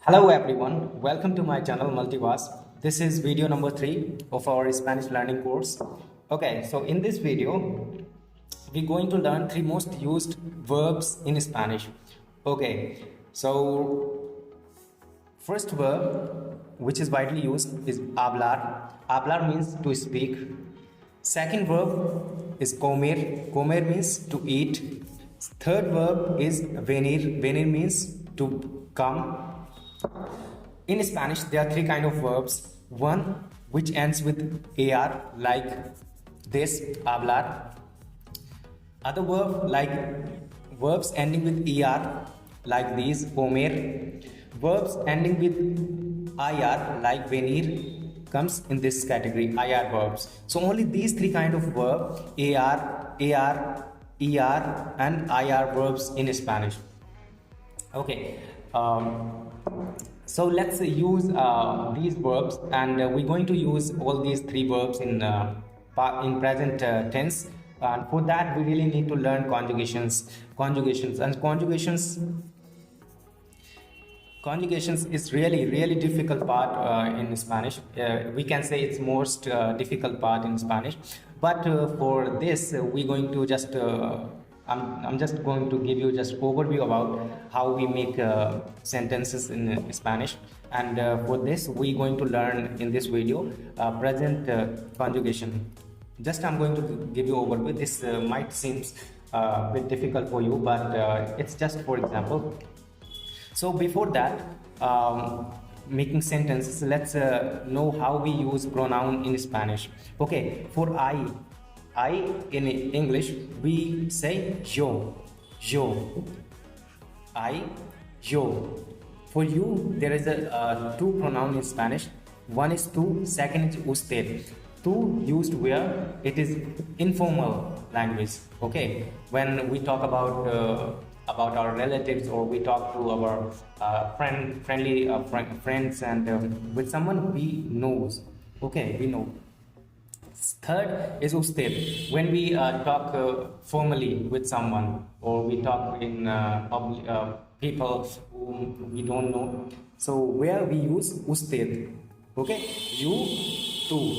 Hello everyone, welcome to my channel Mutlivas. This is video number 3 of our Spanish learning course. Okay, so in this video, we're going to learn 3 most used verbs in Spanish. Okay, so first verb which is widely used is hablar. Hablar means to speak. Second verb is comer. Comer means to eat. Third verb is venir. Venir means to come. In Spanish, there are 3 kind of verbs. One which ends with ar, like this, hablar. Other verb like verbs ending with er, like these, comer. Verbs ending with ir, like venir, comes in this category, ir verbs. So only these 3 kind of verb, ar, er, and ir verbs in Spanish. Okay. So let's use these verbs, and we're going to use all these 3 verbs in present tense. And for that, we really need to learn conjugations. Conjugations is really difficult part in Spanish. We can say it's most difficult part in Spanish. But for this, we're going to just I'm just going to give you just overview about how we make sentences in Spanish, and for this we're going to learn in this video present conjugation. Just I'm going to give you overview. This might seems a bit difficult for you, but it's just for example. So before that, making sentences, let's know how we use pronoun in Spanish. Okay, for I in English we say yo. I, yo. For you, there is a two pronoun in Spanish. One is tú, second is usted. Tú used where it is informal language. Okay, when we talk about our relatives, or we talk to our friends, and with someone we knows. Okay, we know. Third is usted, when we talk formally with someone, or we talk in people whom we don't know. So where we use usted. Okay, you, tú,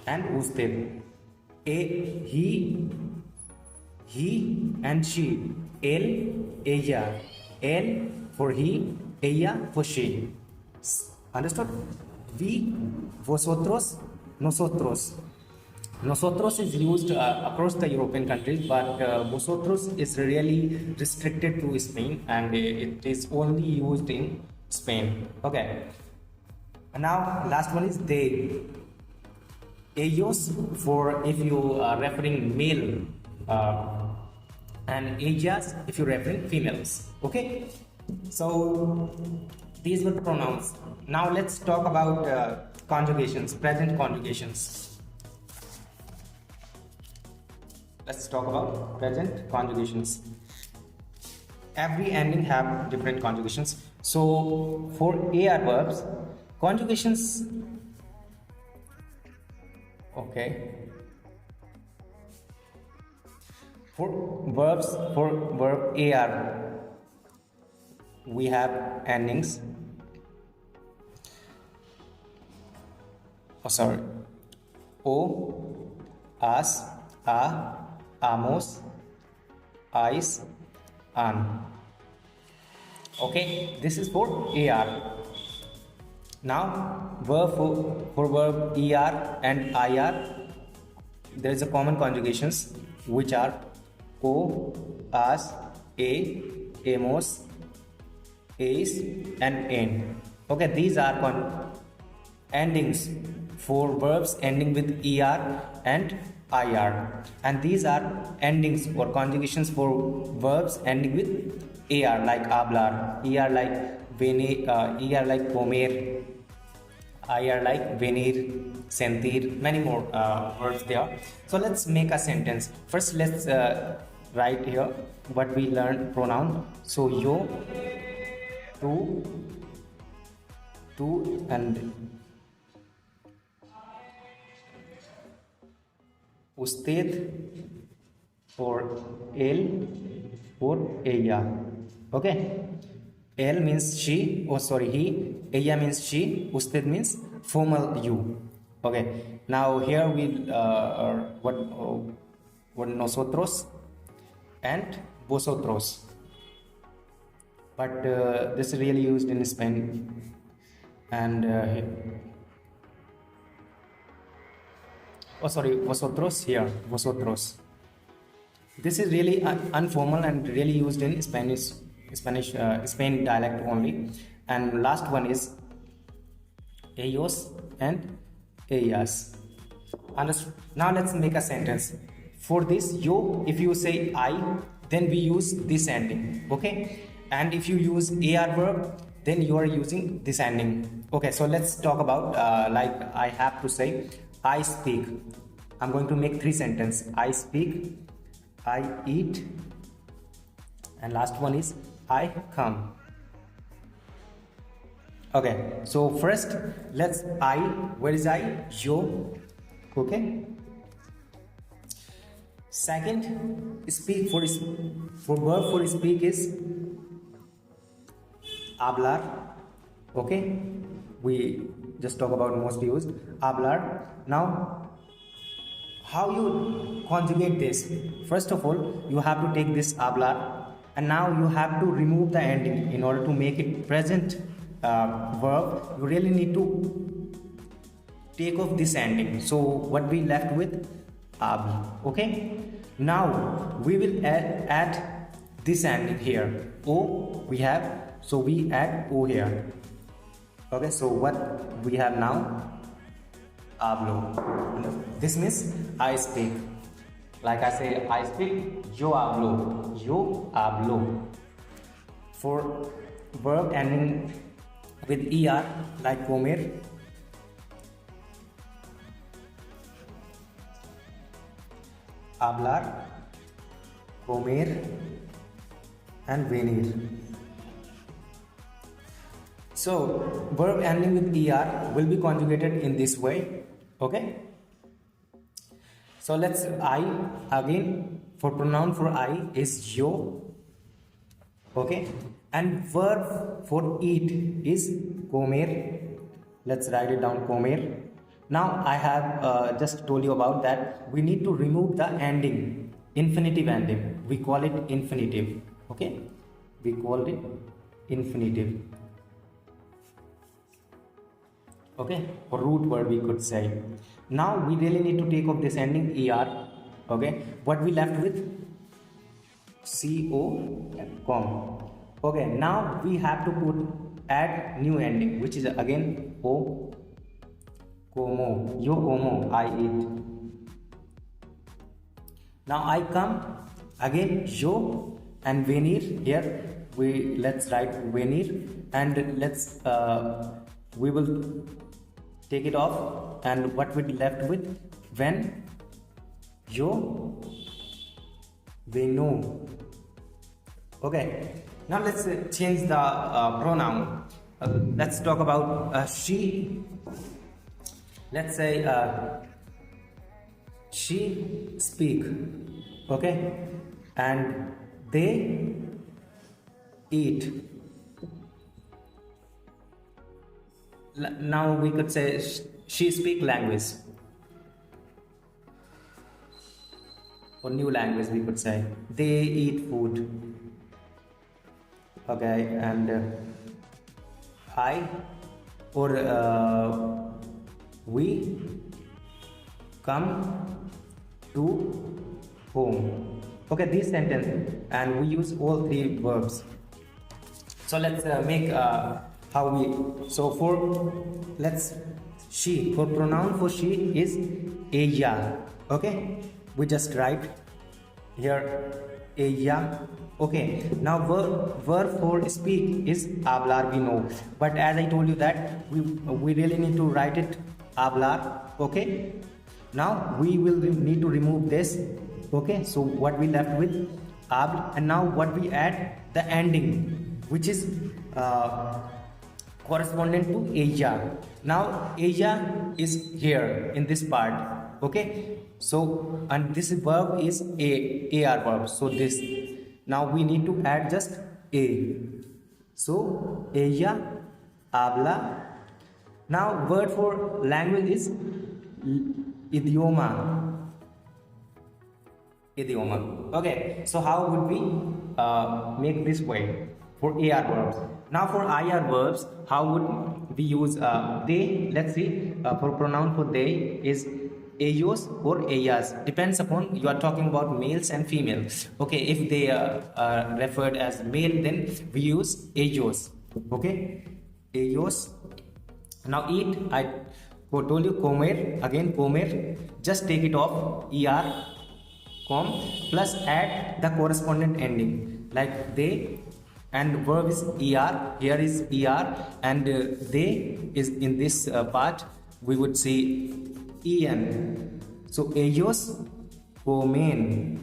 and usted. He and she. Él, ella. Él for he, ella for she. Understood? We, vosotros, nosotros. Nosotros is used across the European countries, but vosotros is really restricted to Spain, and it is only used in Spain. Okay. And now last one is they. Ellos for if you are referring male, and ellas if you're referring females. Okay. So these were the pronouns. Now let's talk about conjugations, present conjugations. Let's talk about present conjugations. Every ending have different conjugations. So for AR verbs, conjugations. Okay. For verbs, for verb AR, we have endings. Oh, sorry. O, as, a, amos, ais, an. Okay, this is for AR. Now, verb for verb ER and IR, there is a common conjugations which are o, as, a, amos, ais, and en. Okay, these are endings for verbs ending with ER and IR, and these are endings or conjugations for verbs ending with AR, like hablar, ER like venir, ER like comer, IR like venir, sentir, many more words there. So let's make a sentence. First, let's write here what we learned pronoun. So yo, tú, and usted, or él, or ella. Okay. El means she, oh sorry, he. Ella means she. Usted means formal you. Okay, now here we what nosotros and vosotros, but this is really used in Spain. And oh sorry, vosotros here, vosotros. This is really informal and really used in Spain dialect only. And last one is ellos and ellas. Now let's make a sentence. For this, yo, if you say I, then we use this ending. Okay, and if you use AR verb, then you are using this ending. Okay, so let's talk about like I have to say I speak. I'm going to make 3 sentences. I speak, I eat, and last one is I come. Okay, so first let's I. Where is I? Yo. Okay. Second, speak for verb for speak is hablar. Okay, we just talk about most used hablar. Now, how you conjugate this? First of all, you have to take this hablar, and now you have to remove the ending in order to make it present verb. You really need to take off this ending. So what we left with? Habla. Okay. Now we will add this ending here. O we have, so we add O here. Okay. So what we have now? Hablo. This means I speak. Like I say, I speak. Yo hablo. Yo hablo. For verb ending with er, like comer, hablar, comer, and venir. So verb ending with er will be conjugated in this way. Okay. So let's I again. For pronoun for I is yo. Okay. And verb for eat is comer. Let's write it down, comer. Now I have just told you about that. We need to remove the ending, infinitive ending. We call it infinitive. Okay, we call it infinitive. Okay, or root word we could say. Now we really need to take off this ending er. Okay, what we left with? com. Okay, now we have to add new ending, which is again o. Como, yo como, I eat. Now I come, again yo, and venir. Here let's write venir, and let's we will take it off, and what will be left with? When, yo, veno. Okay. Now let's change the pronoun. Let's talk about she. Let's say she speak. Okay, and they eat. Now we could say she speak language, or new language we could say. They eat food. Okay, and I or we come to home. Okay, this sentence, and we use all 3 verbs. So let's make how we. So for she, for pronoun for she is ella. Okay, we just write here ella. Okay, now verb for speak is hablar, we know, but as I told you that we really need to write it hablar. Okay, now we will need to remove this. Okay, so what we left with habl, and now what we add? The ending, which is correspondent to ella. Now ella is here in this part. Okay, so and this verb is ar verb, so this. Now we need to add just a. So ella habla. Now word for language is idioma. Idioma. Okay, so how would we make this way for AR verbs? Now for IR verbs, how would we use they? Let's see. For pronoun for they is ellos or ellas. Depends upon you are talking about males and females. Okay, if they are referred as male, then we use ellos. Okay, ellos. Now eat, I told you comer. Again comer. Just take it off. Er com plus add the correspondent ending like they, and verb is er. Here is er, and they is in this part we would say en. So ellos comen.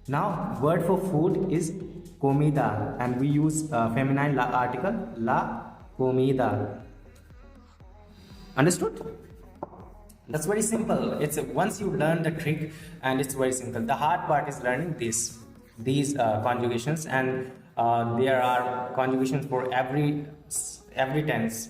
Now word for food is comida, and we use feminine article la comida. Understood? That's very simple. It's once you learn the trick, and it's very simple. The hard part is learning these conjugations, and there are conjugations for every tense.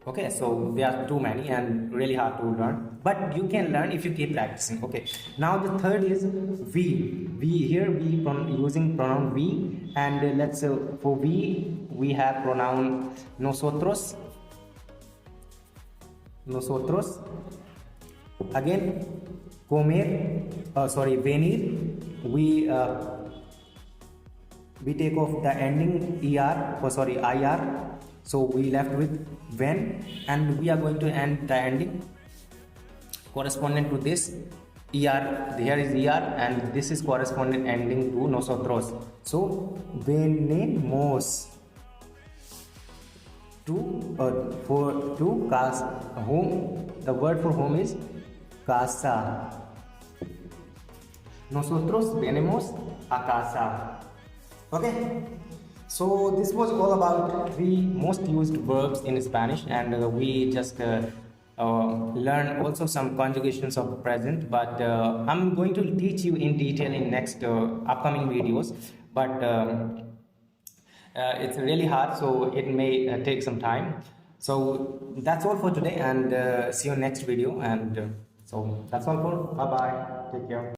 Okay, so there are too many and really hard to learn, but you can learn if you keep practicing. Okay, now the third is we. Here we using pronoun we, and let's for we have pronoun nosotros. Again comer, venir. We take off the ending er, ir, so we left with when, and we are going to end the ending corresponding to this er. Here is er, and this is corresponding ending to nosotros. So venemos to casa. Home, the word for home is casa. Nosotros venimos a casa. Okay, so this was all about 3 most used verbs in Spanish, and we just learn also some conjugations of the present, but I'm going to teach you in detail in next upcoming videos, but it's really hard, so it may take some time. So that's all for today, and see you next video. And so that's all for bye bye, take care.